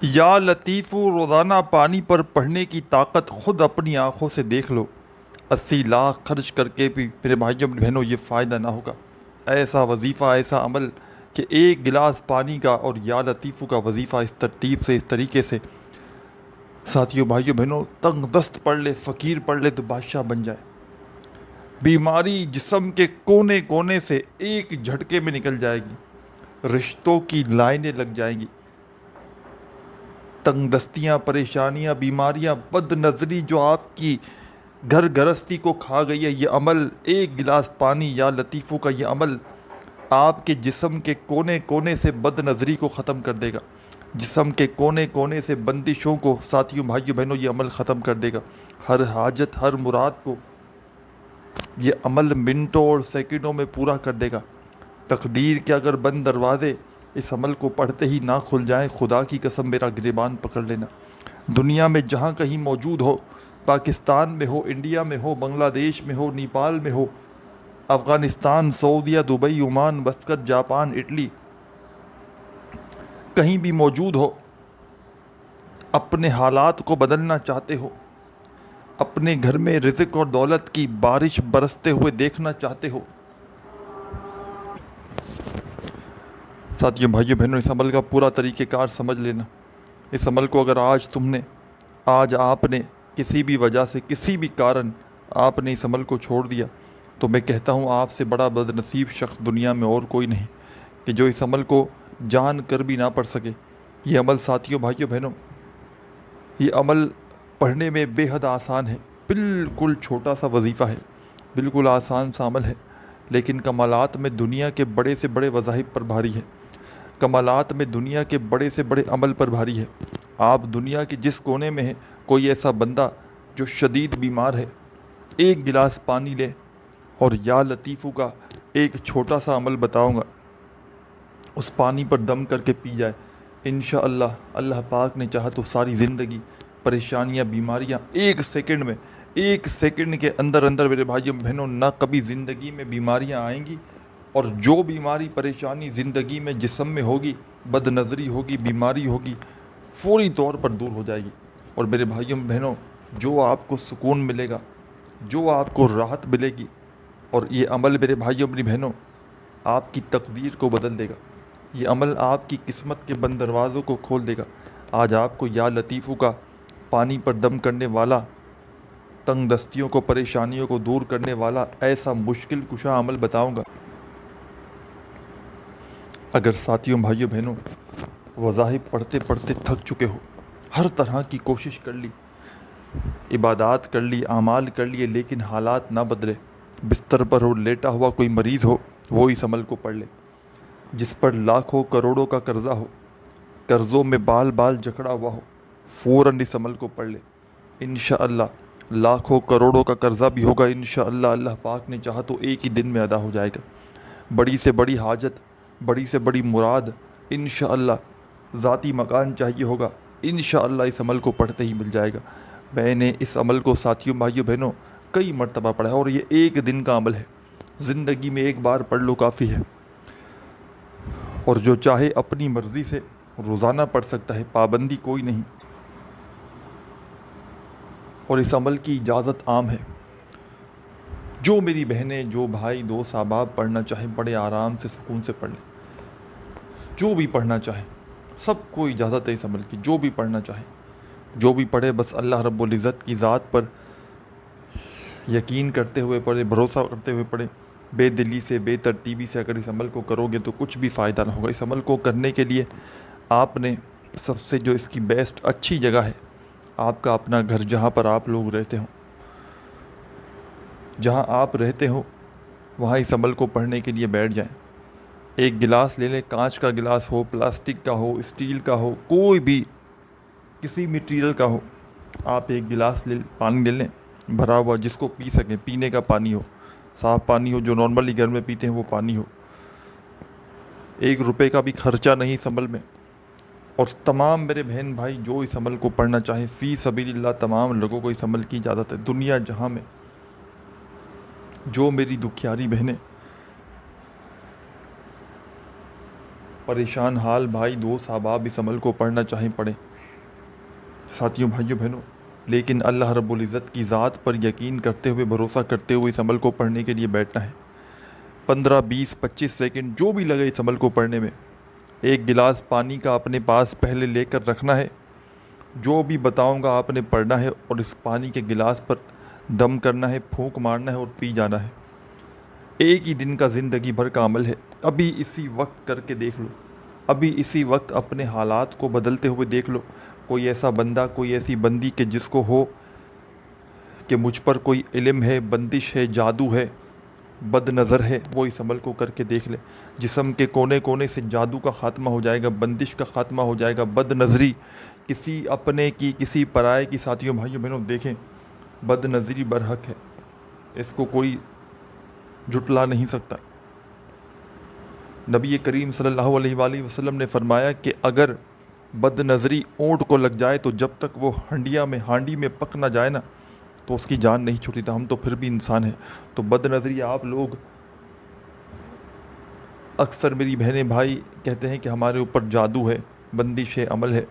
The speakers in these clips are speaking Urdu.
یا لطیف روزانہ پانی پر پڑھنے کی طاقت خود اپنی آنکھوں سے دیکھ لو۔ 80 لاکھ خرچ کر کے بھی میرے بھائیوں اور بہنوں یہ فائدہ نہ ہوگا۔ ایسا وظیفہ، ایسا عمل کہ ایک گلاس پانی کا اور یا لطیفو کا وظیفہ اس ترتیب سے، اس طریقے سے ساتھیوں بھائیوں بہنوں تنگ دست پڑھ لے، فقیر پڑھ لے تو بادشاہ بن جائے۔ بیماری جسم کے کونے کونے سے ایک جھٹکے میں نکل جائے گی، رشتوں کی لائنیں لگ جائیں گی۔ تنگ دستیاں، پریشانیاں، بیماریاں، بد نظری جو آپ کی گھر گرستی کو کھا گئی ہے، یہ عمل ایک گلاس پانی یا لطیفوں کا یہ عمل آپ کے جسم کے کونے کونے سے بد نظری کو ختم کر دے گا، جسم کے کونے کونے سے بندشوں کو ساتھیوں بھائیوں بہنوں یہ عمل ختم کر دے گا۔ ہر حاجت، ہر مراد کو یہ عمل منٹوں اور سیکنڈوں میں پورا کر دے گا۔ تقدیر کے اگر بند دروازے اس عمل کو پڑھتے ہی نہ کھل جائیں، خدا کی قسم میرا گریبان پکڑ لینا۔ دنیا میں جہاں کہیں موجود ہو، پاکستان میں ہو، انڈیا میں ہو، بنگلہ دیش میں ہو، نیپال میں ہو، افغانستان، سعودیہ، Dubai, Oman, Muscat, Japan, Italy, کہیں بھی موجود ہو، اپنے حالات کو بدلنا چاہتے ہو، اپنے گھر میں رزق اور دولت کی بارش برستے ہوئے دیکھنا چاہتے ہو، ساتھیوں بھائیوں بہنوں اس عمل کا پورا طریقہ کار سمجھ لینا۔ اس عمل کو اگر آج آپ نے کسی بھی وجہ سے، کسی بھی کارن آپ نے اس عمل کو چھوڑ دیا، تو میں کہتا ہوں آپ سے بڑا بد نصیب شخص دنیا میں اور کوئی نہیں کہ جو اس عمل کو جان کر بھی نہ پڑھ سکے۔ یہ عمل ساتھیوں بھائیوں بہنوں، یہ عمل پڑھنے میں بے حد آسان ہے، بالکل چھوٹا سا وظیفہ ہے، بالکل آسان سا عمل ہے، لیکن کمالات میں دنیا کے بڑے سے بڑے وظائف پر بھاری ہے، کمالات میں دنیا کے بڑے سے بڑے عمل پر بھاری ہے۔ آپ دنیا کے جس کونے میں ہیں، کوئی ایسا بندہ جو شدید بیمار ہے، ایک گلاس پانی لے اور یا لطیفو کا ایک چھوٹا سا عمل بتاؤں گا، اس پانی پر دم کر کے پی جائے، انشاءاللہ اللہ پاک نے چاہا تو ساری زندگی پریشانیاں، بیماریاں ایک سیکنڈ کے اندر میرے بھائیوں بہنوں نہ کبھی زندگی میں بیماریاں آئیں گی، اور جو بیماری پریشانی زندگی میں جسم میں ہوگی، بد نظری ہوگی، بیماری ہوگی، فوری طور پر دور ہو جائے گی۔ اور میرے بھائیوں بہنوں جو آپ کو سکون ملے گا، جو آپ کو راحت ملے گی، اور یہ عمل میرے بھائیوں میری بہنوں آپ کی تقدیر کو بدل دے گا، یہ عمل آپ کی قسمت کے بند دروازوں کو کھول دے گا۔ آج آپ کو یا لطیفو کا پانی پر دم کرنے والا، تنگ دستیوں کو، پریشانیوں کو دور کرنے والا ایسا مشکل کشا عمل بتاؤں گا۔ اگر ساتھیوں بھائیوں بہنوں وظائف پڑھتے پڑھتے تھک چکے ہو، ہر طرح کی کوشش کر لی، عبادات کر لی، اعمال کر لیے، لیکن حالات نہ بدلے، بستر پر ہو، لیٹا ہوا کوئی مریض ہو، وہ اس عمل کو پڑھ لے۔ جس پر لاکھوں کروڑوں کا قرضہ ہو، قرضوں میں بال بال جکڑا ہوا ہو، فوراً اس عمل کو پڑھ لے۔ انشاءاللہ لاکھوں کروڑوں کا قرضہ بھی ہوگا، انشاءاللہ اللہ پاک نے چاہا تو ایک ہی دن میں ادا ہو جائے گا۔ بڑی سے بڑی حاجت، بڑی سے بڑی مراد، انشاءاللہ ذاتی مکان چاہیے ہوگا، انشاءاللہ اس عمل کو پڑھتے ہی مل جائے گا۔ میں نے اس عمل کو ساتھیوں بھائیوں بہنوں کئی مرتبہ پڑھا ہے، اور یہ ایک دن کا عمل ہے، زندگی میں ایک بار پڑھ لو کافی ہے، اور جو چاہے اپنی مرضی سے روزانہ پڑھ سکتا ہے، پابندی کوئی نہیں، اور اس عمل کی اجازت عام ہے۔ جو میری بہنیں، جو بھائی، دوست، احباب پڑھنا چاہیں بڑے آرام سے، سکون سے پڑھ لیں، جو بھی پڑھنا چاہیں، سب کو اجازت ہے اس عمل کی، جو بھی پڑھنا چاہیں، جو بھی پڑھے، بس اللہ رب العزت کی ذات پر یقین کرتے ہوئے پڑھے، بھروسہ کرتے ہوئے پڑھے، بے دلی سے، بے ترتیبی سے اگر اس عمل کو کرو گے تو کچھ بھی فائدہ نہ ہوگا۔ اس عمل کو کرنے کے لیے آپ نے سب سے جو اس کی بیسٹ اچھی جگہ ہے، آپ کا اپنا گھر، جہاں پر آپ لوگ رہتے ہوں، جہاں آپ رہتے ہو وہاں اس عمل کو پڑھنے کے لیے بیٹھ جائیں۔ ایک گلاس لے لیں، کانچ کا گلاس ہو، پلاسٹک کا ہو، اسٹیل کا ہو، کوئی بھی کسی میٹیریل کا ہو، آپ ایک گلاس پانی لے لیں بھرا ہوا، جس کو پی سکیں، پینے کا پانی ہو، صاف پانی ہو، جو نارملی گھر میں پیتے ہیں وہ پانی ہو۔ 1 روپے کا بھی خرچہ نہیں اس عمل میں، اور تمام میرے بہن بھائی جو اس عمل کو پڑھنا چاہیں، فی سبیل اللہ تمام لوگوں کو اس عمل کی اجازت ہے۔ دنیا جہاں میں جو میری دکھیاری بہنیں پریشان حال بھائی دوست احباب اس عمل کو پڑھنا چاہیں پڑھیں ساتھیوں بھائیوں بہنوں، لیکن اللہ رب العزت کی ذات پر یقین کرتے ہوئے بھروسہ کرتے ہوئے اس عمل کو پڑھنے کے لیے بیٹھنا ہے۔ 15 20 25 سیکنڈ جو بھی لگے اس عمل کو پڑھنے میں، ایک گلاس پانی کا اپنے پاس پہلے لے کر رکھنا ہے، جو بھی بتاؤں گا آپ نے پڑھنا ہے اور اس پانی کے گلاس پر دم کرنا ہے، پھونک مارنا ہے اور پی جانا ہے۔ ایک ہی دن کا زندگی بھر کا عمل ہے، ابھی اسی وقت کر کے دیکھ لو، ابھی اسی وقت اپنے حالات کو بدلتے ہوئے دیکھ لو۔ کوئی ایسا بندہ، کوئی ایسی بندی کہ جس کو ہو کہ مجھ پر کوئی علم ہے، بندش ہے، جادو ہے، بد نظر ہے، وہ اس عمل کو کر کے دیکھ لے۔ جسم کے کونے کونے سے جادو کا خاتمہ ہو جائے گا، بندش کا خاتمہ ہو جائے گا، بد نظری کسی اپنے کی کسی پرائے کی، ساتھیوں بھائیوں بہنوں دیکھیں بد نظری برحق ہے، اس کو کوئی جھٹلا نہیں سکتا۔ نبی کریم صلی اللہ علیہ وآلہ وسلم نے فرمایا کہ اگر بد نظری اونٹ کو لگ جائے تو جب تک وہ ہانڈی میں پک نہ جائے نا تو اس کی جان نہیں چھوٹی تھا۔ ہم تو پھر بھی انسان ہیں، تو بد نظری آپ لوگ اکثر میری بہنیں بھائی کہتے ہیں کہ ہمارے اوپر جادو ہے، بندش ہے، عمل ہے،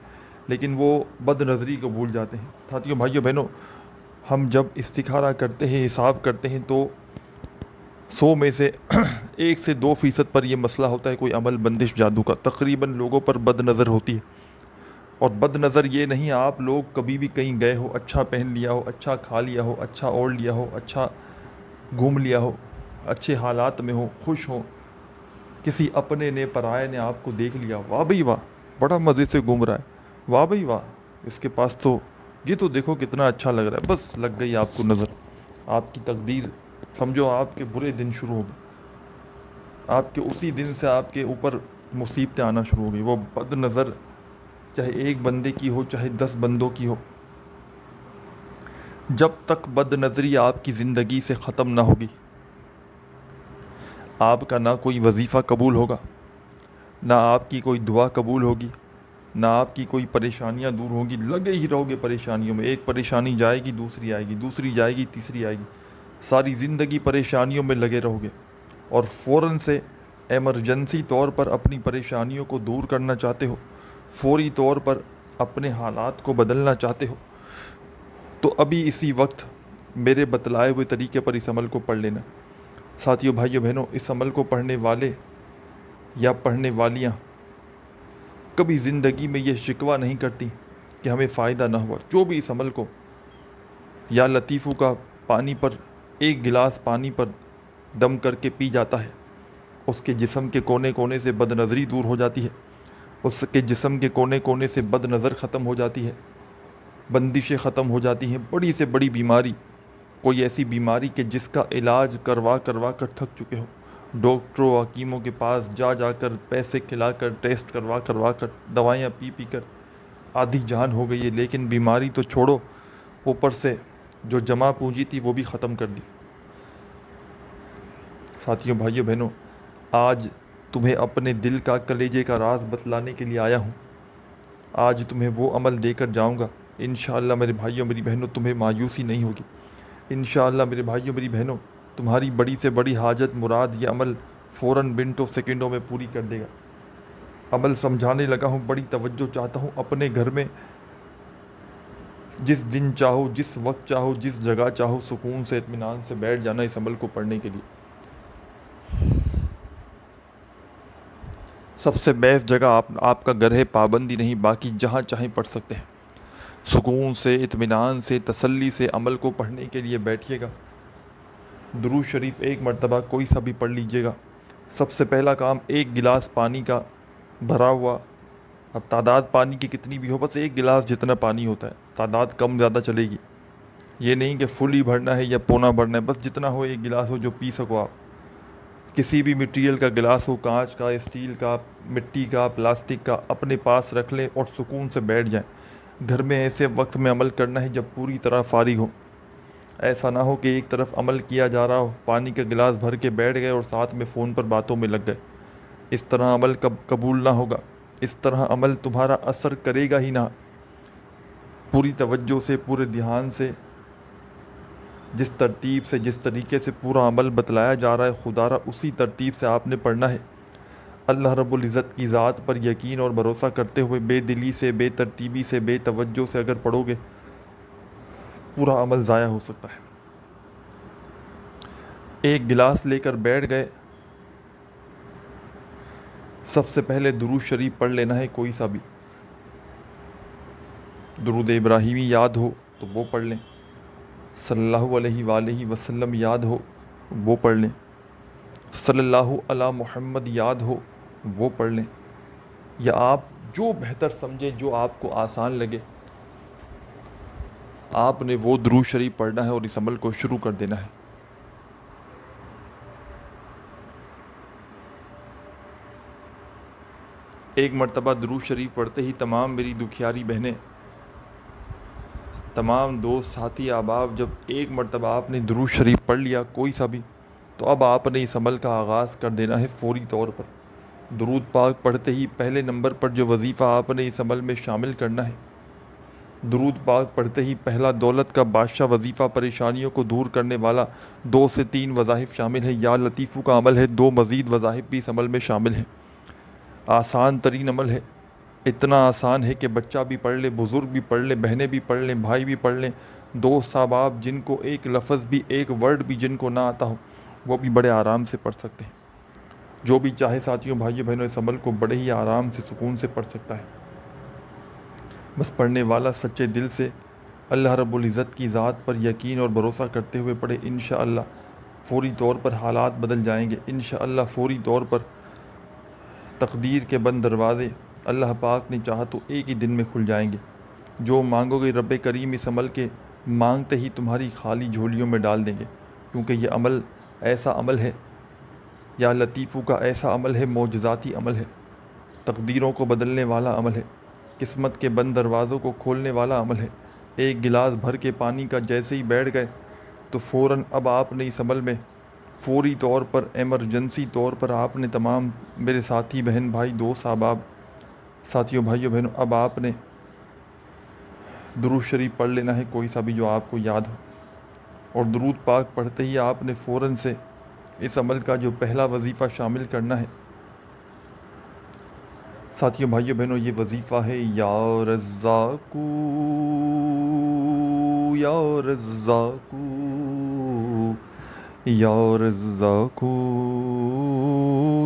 لیکن وہ بد نظری کو بھول جاتے ہیں۔ ساتھیوں بھائیوں بہنوں، ہم جب استخارہ کرتے ہیں، حساب کرتے ہیں، تو 100 میں سے 1 سے 2% پر یہ مسئلہ ہوتا ہے کوئی عمل بندش جادو کا۔ تقریباً لوگوں پر بد نظر ہوتی ہے، اور بد نظر یہ نہیں آپ لوگ کبھی بھی کہیں گئے ہو، اچھا پہن لیا ہو، اچھا کھا لیا ہو، اچھا اوڑھ لیا ہو، اچھا گھوم لیا ہو، اچھے حالات میں ہو، خوش ہو، کسی اپنے نے پرائے نے آپ کو دیکھ لیا، واہ بھئی واہ بڑا مزے سے گھوم رہا ہے، واہ بھئی واہ اس کے پاس تو یہ تو دیکھو کتنا اچھا لگ رہا ہے، بس لگ گئی آپ کو نظر، آپ کی تقدیر سمجھو آپ کے برے دن شروع ہو گئے، آپ کے اسی دن سے آپ کے اوپر مصیبتیں آنا شروع ہو گئی۔ وہ بد نظر چاہے ایک بندے کی ہو، چاہے 10 بندوں کی ہو، جب تک بد نظری آپ کی زندگی سے ختم نہ ہوگی، آپ کا نہ کوئی وظیفہ قبول ہوگا، نہ آپ کی کوئی دعا قبول ہوگی، نہ آپ کی کوئی پریشانیاں دور ہوں گی۔ لگے ہی رہو گے پریشانیوں میں، ایک پریشانی جائے گی دوسری آئے گی، دوسری جائے گی تیسری آئے گی، ساری زندگی پریشانیوں میں لگے رہو گے، اور فوراً سے ایمرجنسی طور پر اپنی پریشانیوں کو دور کرنا چاہتے ہو، فوری طور پر اپنے حالات کو بدلنا چاہتے ہو، تو ابھی اسی وقت میرے بتلائے ہوئے طریقے پر اس عمل کو پڑھ لینا۔ ساتھیوں بھائیوں بہنوں، اس عمل کو پڑھنے والے یا پڑھنے والیاں کبھی زندگی میں یہ شکوہ نہیں کرتی کہ ہمیں فائدہ نہ ہوا۔ جو بھی اس عمل کو یا لطیفوں کا پانی پر، ایک گلاس پانی پر دم کر کے پی جاتا ہے، اس کے جسم کے کونے کونے سے بد نظری دور ہو جاتی ہے، اس کے جسم کے کونے کونے سے بد نظر ختم ہو جاتی ہے، بندشیں ختم ہو جاتی ہیں۔ بڑی سے بڑی بیماری، کوئی ایسی بیماری کہ جس کا علاج کروا کر تھک چکے ہو، ڈاکٹروں حکیموں کے پاس جا کر پیسے کھلا کر ٹیسٹ کروا کر دوائیاں پی کر آدھی جان ہو گئی ہے، لیکن بیماری تو چھوڑو، اوپر سے جو جمع پونجی تھی وہ بھی ختم کر دی۔ ساتھیوں بھائیوں بہنوں، آج تمہیں اپنے دل کا کلیجے کا راز بتلانے کے لیے آیا ہوں۔ آج تمہیں وہ عمل دے کر جاؤں گا، انشاءاللہ میرے بھائیوں میری بہنوں تمہیں مایوسی نہیں ہوگی۔ انشاءاللہ میرے بھائیوں میری بہنوں، تمہاری بڑی سے بڑی حاجت مراد یہ عمل فوراً منٹوں سیکنڈوں میں پوری کر دے گا۔ عمل سمجھانے لگا ہوں، بڑی توجہ چاہتا ہوں، اپنے گھر میں جس دن چاہو، جس وقت چاہو، جس جگہ چاہو، سکون سے اطمینان سے بیٹھ جانا اس عمل کو پڑھنے کے لیے۔ سب سے بیسٹ جگہ آپ کا گھر ہے، پابندی نہیں، باقی جہاں چاہیں پڑھ سکتے ہیں۔ سکون سے، اطمینان سے، تسلی سے عمل کو پڑھنے کے لیے بیٹھیے گا۔ درود شریف ایک مرتبہ کوئی سا بھی پڑھ لیجئے گا۔ سب سے پہلا کام، ایک گلاس پانی کا بھرا ہوا، اب تعداد پانی کی کتنی بھی ہو، بس ایک گلاس جتنا پانی ہوتا ہے، تعداد کم زیادہ چلے گی، یہ نہیں کہ فل ہی بھرنا ہے یا پونا بھرنا ہے، بس جتنا ہو ایک گلاس ہو جو پی سکو آپ۔ کسی بھی مٹیریل کا گلاس ہو، کانچ کا، اسٹیل کا، مٹی کا، پلاسٹک کا، اپنے پاس رکھ لیں اور سکون سے بیٹھ جائیں۔ گھر میں ایسے وقت میں عمل کرنا ہے جب پوری طرح فارغ ہو، ایسا نہ ہو کہ ایک طرف عمل کیا جا رہا ہو، پانی کا گلاس بھر کے بیٹھ گئے اور ساتھ میں فون پر باتوں میں لگ گئے۔ اس طرح عمل قبول نہ ہوگا، اس طرح عمل تمہارا اثر کرے گا ہی نہ۔ پوری توجہ سے، پورے دھیان سے، جس ترتیب سے، جس طریقے سے پورا عمل بتلایا جا رہا ہے، خدا را اسی ترتیب سے آپ نے پڑھنا ہے۔ اللہ رب العزت کی ذات پر یقین اور بھروسہ کرتے ہوئے بے دلی سے، بے ترتیبی سے، بے توجہ سے اگر پڑھو گے پورا عمل ضائع ہو سکتا ہے۔ ایک گلاس لے کر بیٹھ گئے، سب سے پہلے درود شریف پڑھ لینا ہے، کوئی سا بھی درود ابراہیمی یاد ہو تو وہ پڑھ لیں، صلی اللہ علیہ وآلہ وسلم یاد ہو وہ پڑھ لیں، صلی اللہ علی محمد یاد ہو وہ پڑھ لیں، یا آپ جو بہتر سمجھیں، جو آپ کو آسان لگے، آپ نے وہ درود شریف پڑھنا ہے اور اس عمل کو شروع کر دینا ہے۔ ایک مرتبہ درود شریف پڑھتے ہی تمام میری دکھیاری بہنیں، تمام دوست، ساتھی، احباب، جب ایک مرتبہ آپ نے درود شریف پڑھ لیا کوئی سا بھی، تو اب آپ نے اس عمل کا آغاز کر دینا ہے فوری طور پر۔ درود پاک پڑھتے ہی پہلے نمبر پر جو وظیفہ آپ نے اس عمل میں شامل کرنا ہے، درود پاک پڑھتے ہی پہلا دولت کا بادشاہ وظیفہ، پریشانیوں کو دور کرنے والا 2 سے 3 وظائف شامل ہیں، یا لطیفو کا عمل ہے، 2 مزید وظائف بھی اس عمل میں شامل ہیں۔ آسان ترین عمل ہے، اتنا آسان ہے کہ بچہ بھی پڑھ لے، بزرگ بھی پڑھ لے، بہنیں بھی پڑھ لیں، بھائی بھی پڑھ لیں، دوست احباب جن کو ایک لفظ بھی، ایک ورڈ بھی جن کو نہ آتا ہو وہ بھی بڑے آرام سے پڑھ سکتے ہیں۔ جو بھی چاہے ساتھیوں، بھائیوں، بہنوں، اس عمل کو بڑے ہی آرام سے، سکون سے پڑھ سکتا ہے۔ بس پڑھنے والا سچے دل سے اللہ رب العزت کی ذات پر یقین اور بھروسہ کرتے ہوئے پڑھے، انشاءاللہ فوری طور پر حالات بدل جائیں گے، انشاءاللہ فوری طور پر تقدیر کے بند دروازے اللہ پاک نے چاہا تو ایک ہی دن میں کھل جائیں گے۔ جو مانگو گے رب کریم اس عمل کے مانگتے ہی تمہاری خالی جھولیوں میں ڈال دیں گے، کیونکہ یہ عمل ایسا عمل ہے، یا لطیفو کا ایسا عمل ہے، معجزاتی عمل ہے، تقدیروں کو بدلنے والا عمل ہے، قسمت کے بند دروازوں کو کھولنے والا عمل ہے۔ ایک گلاس بھر کے پانی کا جیسے ہی بیٹھ گئے تو فوراً اب آپ نے اس عمل میں فوری طور پر، ایمرجنسی طور پر، آپ نے تمام میرے ساتھی، بہن، بھائی، دوست احباب، ساتھیوں، بھائیوں، بہنوں، اب آپ نے درود شریف پڑھ لینا ہے، کوئی سا بھی جو آپ کو یاد ہو، اور درود پاک پڑھتے ہی آپ نے فوراً سے اس عمل کا جو پہلا وظیفہ شامل کرنا ہے۔ ساتھیوں، بھائیوں، بہنوں، یہ وظیفہ ہے یا رزاقو یا رزاقو یا رزاقو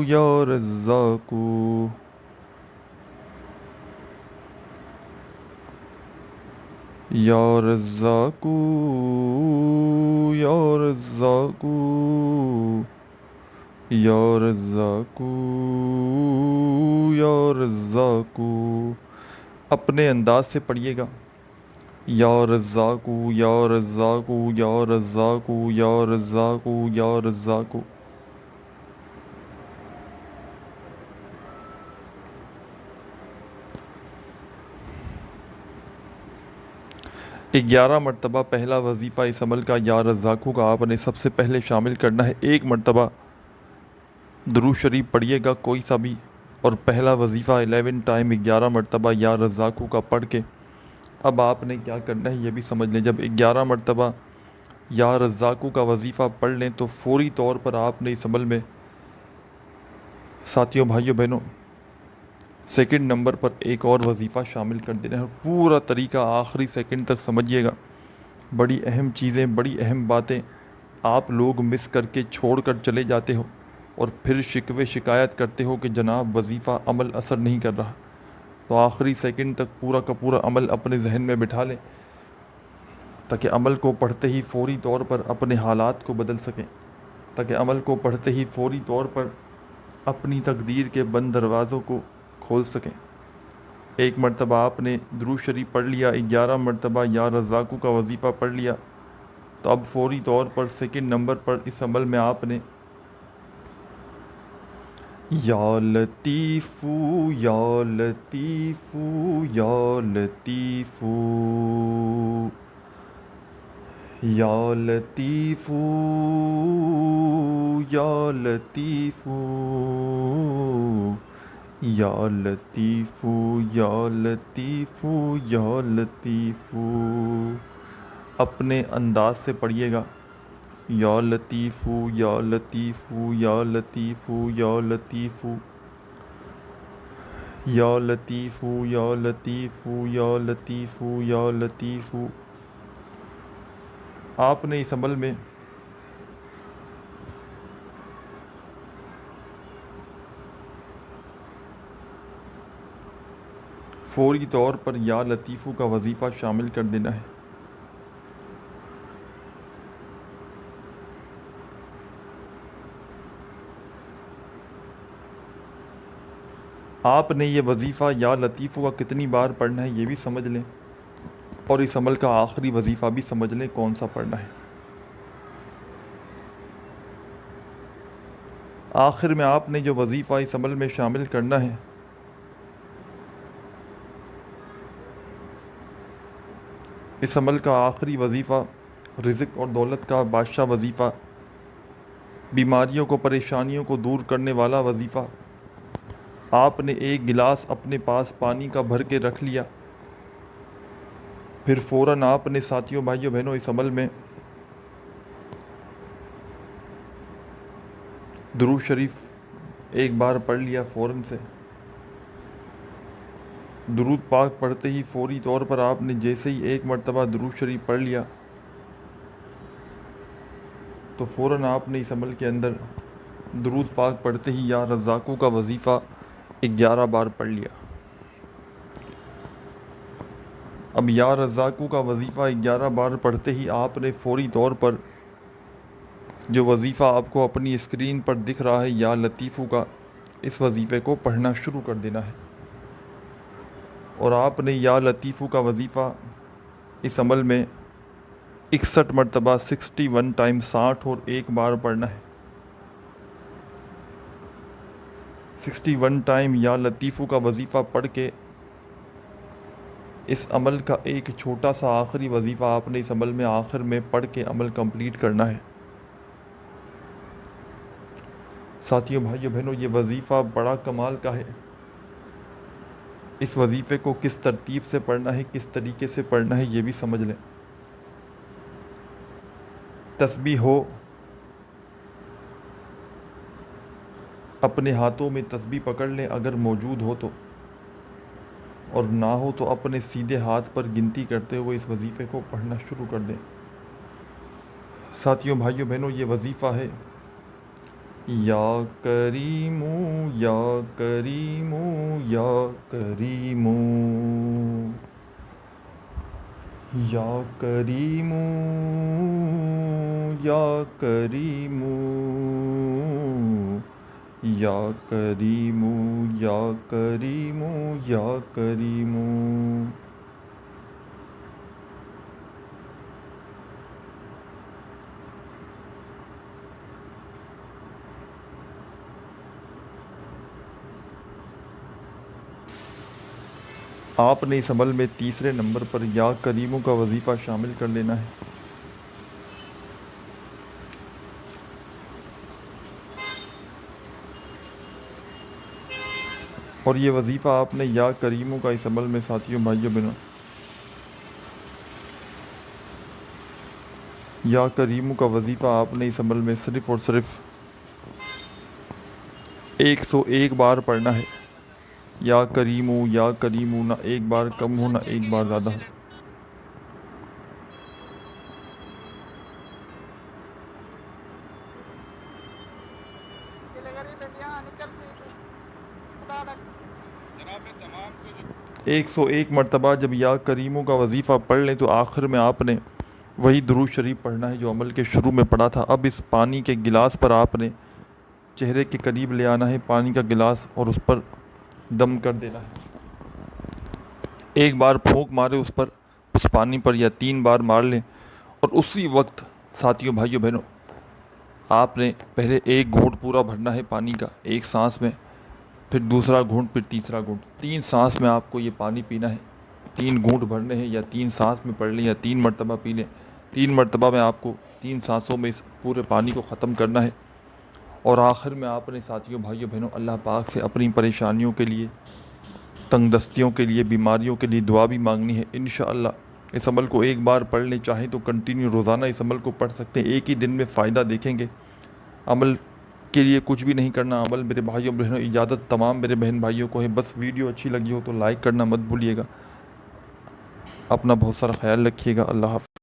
یا رزاقو، یا رزاقو یا رزاقو یا رزاقو یا رزاقو۔ اپنے انداز سے پڑھیے گا، یا رزاقو یا رزاقو یا رزاقو یا رزاقو یا رزاقو۔ 11 مرتبہ پہلا وظیفہ اس عمل کا یا رزاقو کا آپ نے سب سے پہلے شامل کرنا ہے۔ ایک مرتبہ درود شریف پڑھیے گا کوئی سا بھی، اور پہلا وظیفہ 11 ٹائم 11 مرتبہ یا رزاقو کا پڑھ کے اب آپ نے کیا کرنا ہے یہ بھی سمجھ لیں۔ جب 11 مرتبہ یا رزاقو کا وظیفہ پڑھ لیں تو فوری طور پر آپ نے اس عمل میں، ساتھیوں، بھائیوں، بہنوں، سیکنڈ نمبر پر ایک اور وظیفہ شامل کر دینا ہے۔ پورا طریقہ آخری سیکنڈ تک سمجھیے گا، بڑی اہم چیزیں، بڑی اہم باتیں آپ لوگ مس کر کے چھوڑ کر چلے جاتے ہو، اور پھر شکوے شکایت کرتے ہو کہ جناب وظیفہ عمل اثر نہیں کر رہا۔ تو آخری سیکنڈ تک پورا کا پورا عمل اپنے ذہن میں بٹھا لیں، تاکہ عمل کو پڑھتے ہی فوری طور پر اپنے حالات کو بدل سکیں، تاکہ عمل کو پڑھتے ہی فوری طور پر اپنی تقدیر کے بند دروازوں کو کھول سکیں۔ ایک مرتبہ آپ نے درود شریف پڑھ لیا، 11 مرتبہ یا رزاقو کا وظیفہ پڑھ لیا، تو اب فوری طور پر سیکنڈ نمبر پر اس عمل میں آپ نے یا لطیفو یا لطیفو یا لطیفو یا لطیفو یا لطیفو یا لطیفو یا لطیفو یا لطیفو، اپنے انداز سے پڑھیے گا، یا لطیفو یا لطیفو یا لطیفو یا لطیفو۔ یا لطیف یا لطیف یا لطیف یا لطیف. آپ نے اس عمل میں فوری طور پر یا لطیفو کا وظیفہ شامل کر دینا ہے. آپ نے یہ وظیفہ یا لطیفو کا کتنی بار پڑھنا ہے یہ بھی سمجھ لیں، اور اس عمل کا آخری وظیفہ بھی سمجھ لیں کون سا پڑھنا ہے. آخر میں آپ نے جو وظیفہ اس عمل میں شامل کرنا ہے، اس عمل کا آخری وظیفہ رزق اور دولت کا بادشاہ وظیفہ، بیماریوں کو پریشانیوں کو دور کرنے والا وظیفہ. آپ نے ایک گلاس اپنے پاس پانی کا بھر کے رکھ لیا، پھر فوراً آپ نے ساتھیوں بھائیوں بہنوں اس عمل میں درود شریف ایک بار پڑھ لیا. فوراً سے درود پاک پڑھتے ہی فوری طور پر آپ نے جیسے ہی ایک مرتبہ درود شریف پڑھ لیا تو فوراً آپ نے اس عمل کے اندر درود پاک پڑھتے ہی یا رزاقوں کا وظیفہ 11 بار پڑھ لیا. اب یا رزاقوں کا وظیفہ 11 بار پڑھتے ہی آپ نے فوری طور پر جو وظیفہ آپ کو اپنی اسکرین پر دکھ رہا ہے یا لطیفو کا، اس وظیفے کو پڑھنا شروع کر دینا ہے. اور آپ نے یا لطیفو کا وظیفہ اس عمل میں 61 مرتبہ 61 ٹائم 60 اور 1 بار پڑھنا ہے. 61 ٹائم یا لطیفو کا وظیفہ پڑھ کے اس عمل کا ایک چھوٹا سا آخری وظیفہ آپ نے اس عمل میں آخر میں پڑھ کے عمل کمپلیٹ کرنا ہے. ساتھیوں بھائیوں بہنوں، یہ وظیفہ بڑا کمال کا ہے. اس وظیفے کو کس ترتیب سے پڑھنا ہے، کس طریقے سے پڑھنا ہے یہ بھی سمجھ لیں. تسبیح ہو، اپنے ہاتھوں میں تسبیح پکڑ لیں اگر موجود ہو تو، اور نہ ہو تو اپنے سیدھے ہاتھ پر گنتی کرتے ہوئے اس وظیفے کو پڑھنا شروع کر دیں. ساتھیوں بھائیوں بہنوں، یہ وظیفہ ہے یا کریمو یا کریمو یا کریمو یا کریمو یا کریمو یا کریمو یا کریمو یا کریمو. آپ نے اس عمل میں تیسرے نمبر پر یا کریمو کا وظیفہ شامل کر لینا ہے. اور یہ وظیفہ آپ نے یا کریمو کا اس عمل میں ساتھیوں بھائیوں بہنوں یا کریمو کا وظیفہ آپ نے اس عمل میں صرف اور صرف 101 بار پڑھنا ہے. یا کریمو نہ ایک بار کم ہو نہ ایک بار زیادہ ہو. ایک 101 مرتبہ جب یا کریموں کا وظیفہ پڑھ لیں تو آخر میں آپ نے وہی درود شریف پڑھنا ہے جو عمل کے شروع میں پڑھا تھا. اب اس پانی کے گلاس پر آپ نے چہرے کے قریب لے آنا ہے پانی کا گلاس اور اس پر دم کر دینا ہے. ایک بار پھونک مارے اس پر، اس پانی پر، یا 3 بار مار لیں. اور اسی وقت ساتھیوں بھائیوں بہنوں آپ نے پہلے ایک گھونٹ پورا بھرنا ہے پانی کا ایک سانس میں، پھر دوسرا گھونٹ، پھر تیسرا گھونٹ. 3 سانس میں آپ کو یہ پانی پینا ہے. 3 گھونٹ بھرنے ہیں، یا 3 سانس میں پڑھ لیں یا 3 مرتبہ پی لیں. 3 مرتبہ میں آپ کو 3 سانسوں میں اس پورے پانی کو ختم کرنا ہے. اور آخر میں آپ نے ساتھیوں بھائیوں بہنوں اللہ پاک سے اپنی پریشانیوں کے لیے، تنگ دستیوں کے لیے، بیماریوں کے لیے دعا بھی مانگنی ہے. انشاءاللہ اس عمل کو ایک بار پڑھ لیں، چاہیں تو کنٹینیو روزانہ اس عمل کو پڑھ سکتے ہیں. ایک ہی دن میں فائدہ دیکھیں گے. عمل کے لیے کچھ بھی نہیں کرنا عمل میرے بھائیوں بہنوں. اجازت تمام میرے بہن بھائیوں کو ہے. بس ویڈیو اچھی لگی ہو تو لائک کرنا مت بھولیے گا. اپنا بہت سارا خیال رکھیے گا. اللہ حافظ.